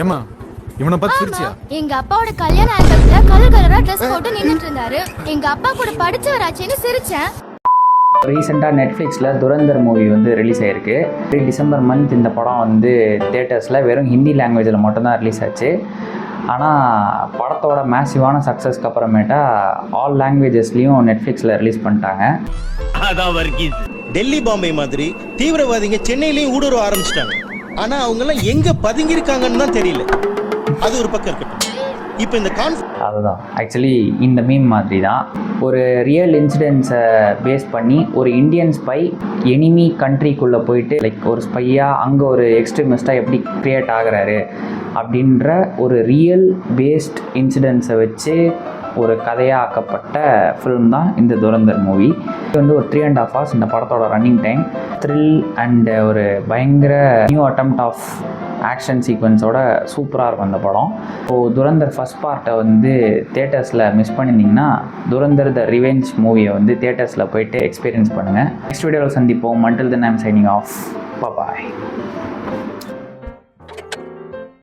ஏமா இவனை பார்த்து சிரிச்சியா? எங்க அப்பாவோட கல்யாண ஆல்பத்துல கலர் கலரா ட்ரெஸ் போட்டு நின்னுட்டு இருந்தாரு. எங்க அப்பா கூட படிச்சவராச்சேன்னு சிரிச்சேன். ரீசெண்டாக நெட்ஃப்ளிக்ஸில் துரந்தர் மூவி வந்து ரிலீஸ் ஆகிருக்கு. டிசம்பர் மந்த் இந்த படம் வந்து தியேட்டர்ஸில் வெறும் ஹிந்தி லாங்குவேஜில் மட்டும்தான் ரிலீஸ் ஆச்சு. ஆனால் படத்தோட மேசிவான சக்ஸஸ்க்கு அப்புறமேட்டா ஆல் லாங்குவேஜஸ்லேயும் நெட்ஃப்ளிக்ஸில் ரிலீஸ் பண்ணிட்டாங்க. டெல்லி பாம்பே மாதிரி தீவிரவாதிங்க சென்னையிலையும் ஊடுருவ ஆரம்பிச்சிட்டாங்க. ஆனால் அவங்கெல்லாம் எங்கே பதுங்கியிருக்காங்கன்னு தான் தெரியல. அது ஒரு பக்கம் இருக்கட்டும். இப்போ இந்த அதுதான் ஆக்சுவலி இந்த மீம் மாதிரி தான் ஒரு ரியல் இன்சிடென்ட்ஸை பேஸ் பண்ணி ஒரு இந்தியன் ஸ்பை எனிமி கண்ட்ரிக்குள்ளே போயிட்டு லைக் ஒரு ஸ்பையாக அங்கே ஒரு எக்ஸ்ட்ரீமிஸ்டாக எப்படி க்ரியேட் ஆகிறாரு அப்படின்ற ஒரு ரியல் பேஸ்ட் இன்சிடென்ட்ஸை வச்சு ஒரு கதையாக ஆக்கப்பட்ட ஃபிலிம் தான் இந்த துரந்தர் மூவி. இது வந்து ஒரு 3.5 hours இந்த படத்தோட ரன்னிங் டைம். த்ரில் அண்டு ஒரு பயங்கர நியூ அட்டெம்ப்ட் ஆஃப் ஆக்ஷன் சீக்வன்ஸோட சூப்பராக இருக்கும் அந்த படம். இப்போது துரந்தர் ஃபஸ்ட் பார்ட்டை வந்து தியேட்டர்ஸில் மிஸ் பண்ணியிருந்தீங்கன்னா துரந்தர் த ரிவெஞ்ச் மூவியை வந்து தியேட்டர்ஸில் போயிட்டு எக்ஸ்பீரியன்ஸ் பண்ணுங்கள். நெக்ஸ்ட் வீடியோவில் சந்திப்போம். until then I'm signing off. Bye bye.